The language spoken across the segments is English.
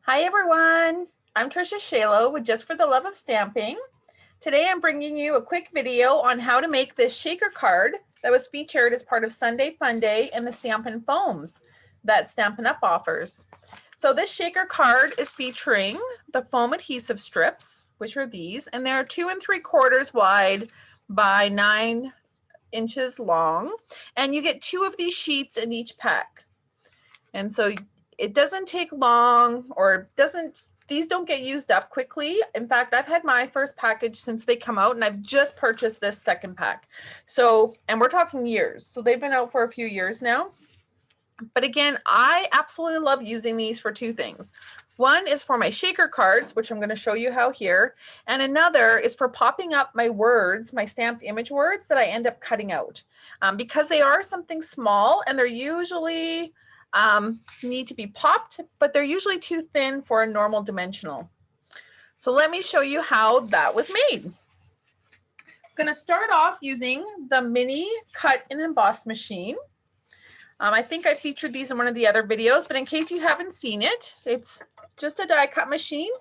Hi everyone, I'm Trisha Shalo with Just for the Love of Stamping. Today I'm bringing you a quick video on how to make this shaker card that was featured as part of Sunday Fun Day and the Stampin' Foams that Stampin' Up! Offers. So this shaker card is featuring the foam adhesive strips, which are these, and they're 2 3/4 wide by 9 inches long, and you get 2 of these sheets in each pack. And so it doesn't take long, or these don't get used up quickly. In fact, I've had my first package since they come out, and I've just purchased this second pack. So, and we're talking years. So they've been out for a few years now. But again, I absolutely love using these for two things. One is for my shaker cards, which I'm going to show you how here. And another is for popping up my words, my stamped image words that I end up cutting out. Because they are something small and they're usually need to be popped, but they're usually too thin for a normal dimensional. So let me show you how that was made. I'm going to start off using the mini cut and emboss machine. I think I featured these in one of the other videos, but in case you haven't seen it, it's just a die cut machine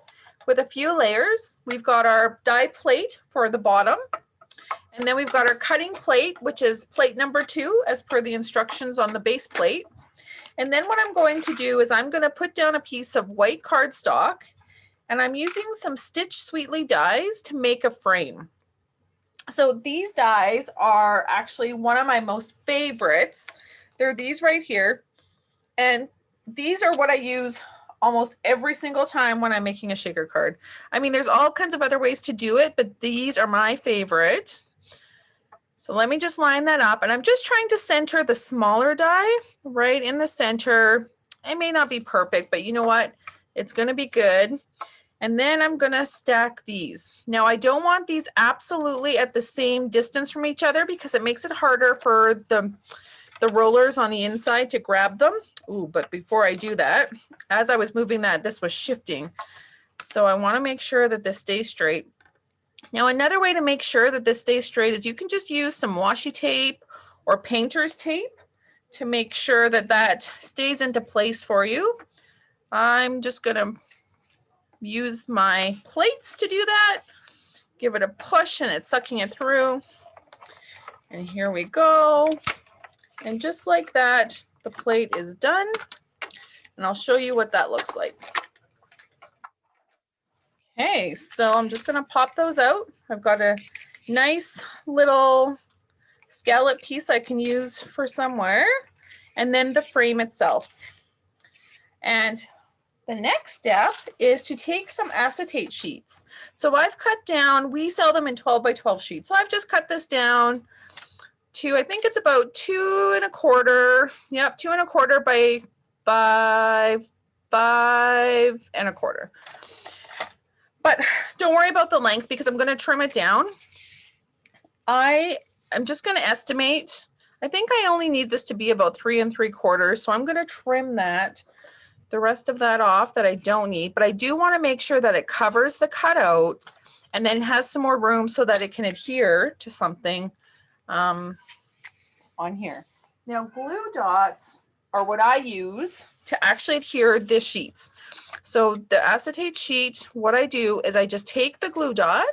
with a few layers. We've got our die plate for the bottom, and then we've got our cutting plate, which is plate number 2 as per the instructions on the base plate. And then what I'm going to do is I'm going to put down a piece of white cardstock, and I'm using some Stitch Sweetly dies to make a frame. So these dies are actually one of my most favorites. They're these right here, and these are what I use almost every single time when I'm making a shaker card. I mean, there's all kinds of other ways to do it, but these are my favorite. So let me just line that up, and I'm just trying to center the smaller die right in the center. It may not be perfect, but you know what? It's going to be good. And then I'm going to stack these. Now, I don't want these absolutely at the same distance from each other because it makes it harder for the rollers on the inside to grab them. Ooh, but before I do that, as I was moving that, this was shifting. So I want to make sure that this stays straight. Now, another way to make sure that this stays straight is you can just use some washi tape or painter's tape to make sure that that stays into place for you. I'm just going to use my plates to do that. Give it a push and it's sucking it through. And here we go. And just like that, the plate is done. And I'll show you what that looks like. Okay, so I'm just going to pop those out. I've got a nice little scallop piece I can use for somewhere, and then the frame itself. And the next step is to take some acetate sheets. So I've cut down, we sell them in 12 by 12 sheets. So I've just cut this down to, I think it's about 2 1/4. Yep, 2 1/4 by 5 1/4. But don't worry about the length because I'm going to trim it down. I'm just going to estimate. I think I only need this to be about 3 3/4. So I'm going to trim the rest of that off that I don't need. But I do want to make sure that it covers the cutout and then has some more room so that it can adhere to something on here. Now, glue dots are what I use to actually adhere the sheets. So the acetate sheet, what I do is I just take the glue dot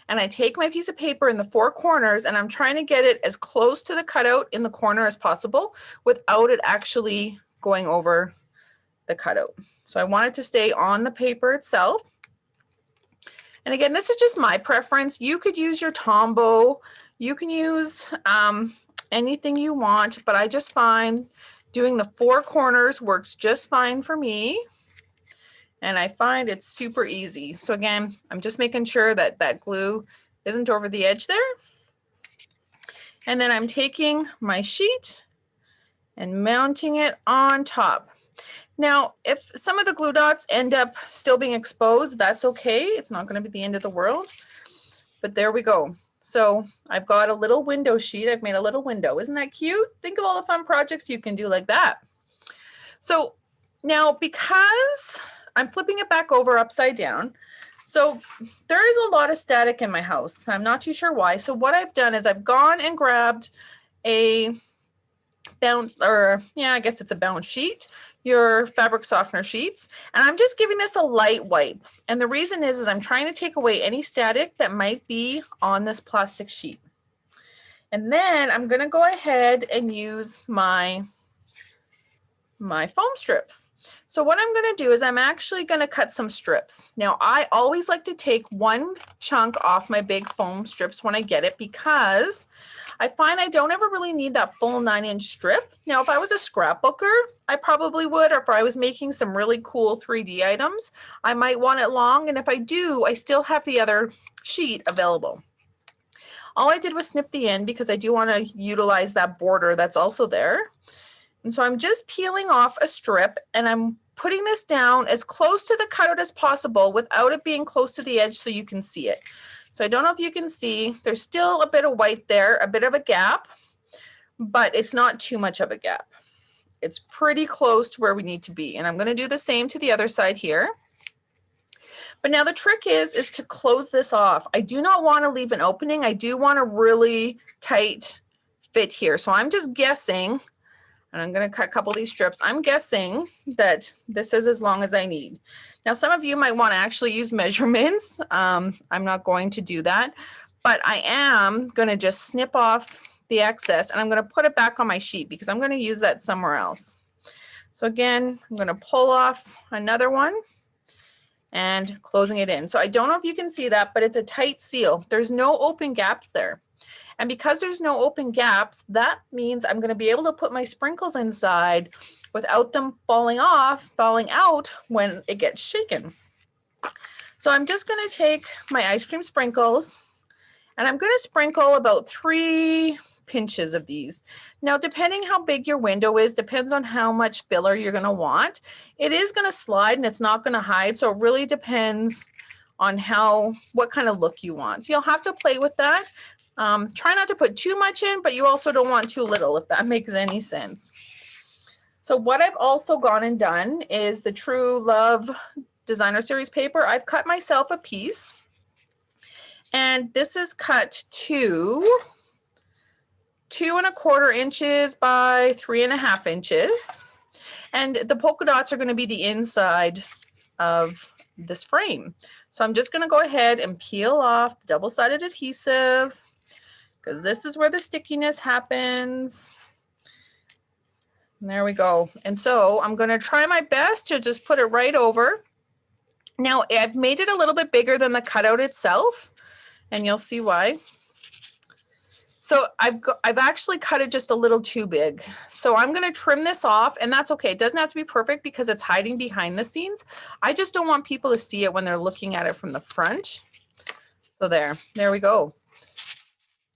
and I take my piece of paper in the 4 corners, and I'm trying to get it as close to the cutout in the corner as possible without it actually going over the cutout. So I want it to stay on the paper itself. And again, this is just my preference. You could use your Tombow. You can use anything you want, but I just find doing the 4 corners works just fine for me. And I find it's super easy. So again, I'm just making sure that that glue isn't over the edge there. And then I'm taking my sheet and mounting it on top. Now, if some of the glue dots end up still being exposed, that's okay. It's not going to be the end of the world. But there we go. So I've got a little window sheet. I've made a little window. Isn't that cute? Think of all the fun projects you can do like that. So now, because I'm flipping it back over upside down, so there is a lot of static in my house. I'm not too sure why. So what I've done is I've gone and grabbed a bounce, or yeah, I guess it's a bounce sheet. your fabric softener sheets. And I'm just giving this a light wipe. And the reason is I'm trying to take away any static that might be on this plastic sheet. And then I'm gonna go ahead and use my foam strips. So what I'm going to do is I'm actually going to cut some strips. Now I always like to take one chunk off my big foam strips when I get it, because I find I don't ever really need that full 9-inch strip. Now if I was a scrapbooker, I probably would, or if I was making some really cool 3D items, I might want it long, and if I do, I still have the other sheet available. All I did was snip the end because I do want to utilize that border that's also there. And so I'm just peeling off a strip, and I'm putting this down as close to the cutout as possible without it being close to the edge so you can see it. So I don't know if you can see, there's still a bit of white there, a bit of a gap, but it's not too much of a gap. It's pretty close to where we need to be. And I'm going to do the same to the other side here. But now the trick is to close this off. I do not want to leave an opening. I do want a really tight fit here. So I'm just guessing, and I'm going to cut a couple of these strips. I'm guessing that this is as long as I need. Now, some of you might want to actually use measurements. I'm not going to do that, but I am going to just snip off the excess, and I'm going to put it back on my sheet because I'm going to use that somewhere else. So again, I'm going to pull off another one and closing it in. So I don't know if you can see that, but it's a tight seal. There's no open gaps there. And because there's no open gaps, that means I'm going to be able to put my sprinkles inside without them falling out when it gets shaken. So I'm just going to take my ice cream sprinkles, and I'm going to sprinkle about 3 pinches of these. Now, depending how big your window is, depends on how much filler you're going to want. It is going to slide and it's not going to hide. So it really depends on what kind of look you want. So you'll have to play with that. Try not to put too much in, but you also don't want too little, if that makes any sense. So what I've also gone and done is the True Love Designer Series paper. I've cut myself a piece, and this is cut to 2¼ inches by 3½ inches. And the polka dots are going to be the inside of this frame. So I'm just going to go ahead and peel off the double-sided adhesive, because this is where the stickiness happens. And there we go. And so I'm going to try my best to just put it right over. Now I've made it a little bit bigger than the cutout itself, and you'll see why. So I've actually cut it just a little too big. So I'm going to trim this off, and that's okay. It doesn't have to be perfect because it's hiding behind the scenes. I just don't want people to see it when they're looking at it from the front. So there we go.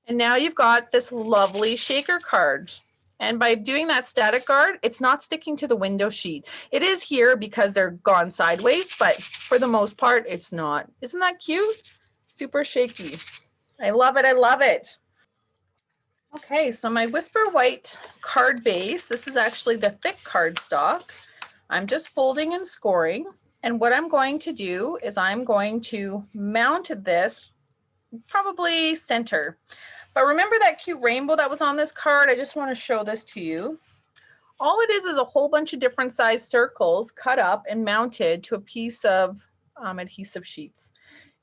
And now you've got this lovely shaker card. And by doing that static guard, it's not sticking to the window sheet. It is here because they're gone sideways, but for the most part, it's not. Isn't that cute? Super shaky. I love it. I love it. Okay, so my Whisper White card base, this is actually the thick cardstock. I'm just folding and scoring. And what I'm going to do is I'm going to mount this probably center. But remember that cute rainbow that was on this card? I just want to show this to you. All it is a whole bunch of different size circles cut up and mounted to a piece of adhesive sheets.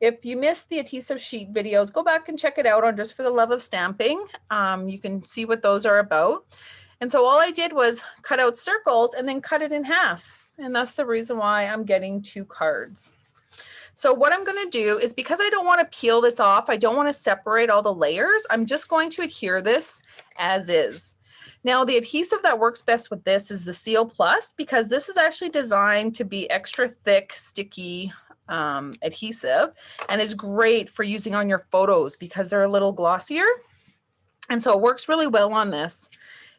If you missed the adhesive sheet videos, go back and check it out on Just for the Love of Stamping. You can see what those are about. And so all I did was cut out circles and then cut it in half. And that's the reason why I'm getting 2 cards. So what I'm going to do is, because I don't want to peel this off, I don't want to separate all the layers, I'm just going to adhere this as is. Now the adhesive that works best with this is the Seal Plus, because this is actually designed to be extra thick, sticky adhesive, and is great for using on your photos because they're a little glossier. And so it works really well on this.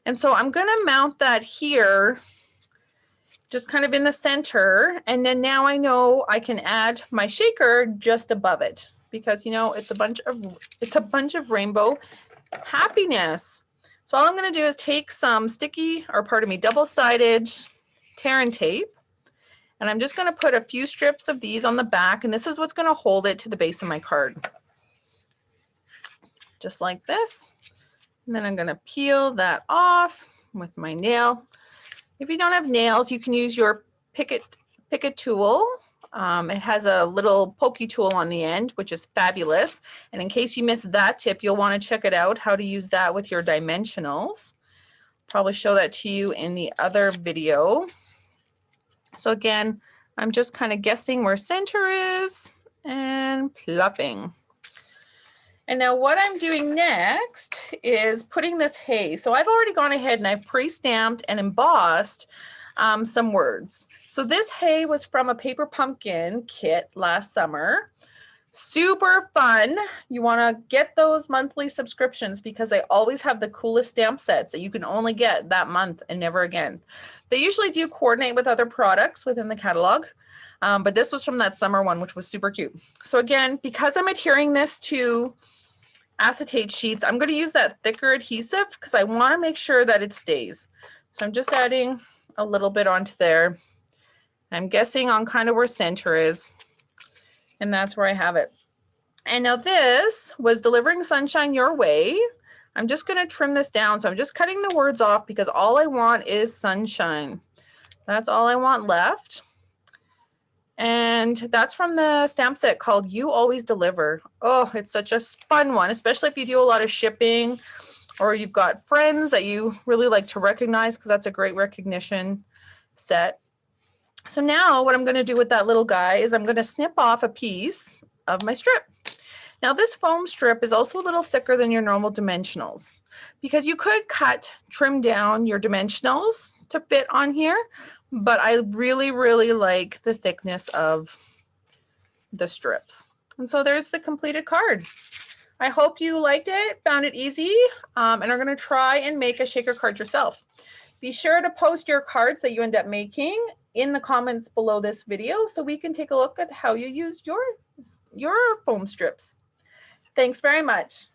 And so I'm going to mount that here, just kind of in the center. And then now I know I can add my shaker just above it, because you know, it's a bunch of rainbow happiness. So all I'm going to do is take some double-sided tear and tape. And I'm just going to put a few strips of these on the back, and this is what's going to hold it to the base of my card. Just like this. And then I'm going to peel that off with my nail. If you don't have nails, you can use your picket tool. It has a little pokey tool on the end, which is fabulous. And in case you missed that tip, you'll want to check it out, how to use that with your dimensionals. Probably show that to you in the other video. So again, I'm just kind of guessing where center is and plopping. And now what I'm doing next is putting this hay. So I've already gone ahead and I've pre-stamped and embossed some words. So this hay was from a paper pumpkin kit last summer. Super fun. You want to get those monthly subscriptions because they always have the coolest stamp sets that you can only get that month and never again. They usually do coordinate with other products within the catalog, but this was from that summer one, which was super cute. So again, because I'm adhering this to acetate sheets, I'm going to use that thicker adhesive because I want to make sure that it stays. So I'm just adding a little bit onto there. I'm guessing on kind of where center is. And that's where I have it. And now this was delivering sunshine your way. I'm just going to trim this down. So I'm just cutting the words off because all I want is sunshine. That's all I want left. And that's from the stamp set called You Always Deliver. Oh, it's such a fun one, especially if you do a lot of shipping or you've got friends that you really like to recognize because that's a great recognition set. So now what I'm going to do with that little guy is I'm going to snip off a piece of my strip. Now this foam strip is also a little thicker than your normal dimensionals because you could trim down your dimensionals to fit on here, but I really, really like the thickness of the strips. And so there's the completed card. I hope you liked it, found it easy, and are going to try and make a shaker card yourself. Be sure to post your cards that you end up making in the comments below this video so we can take a look at how you used your foam strips. Thanks very much.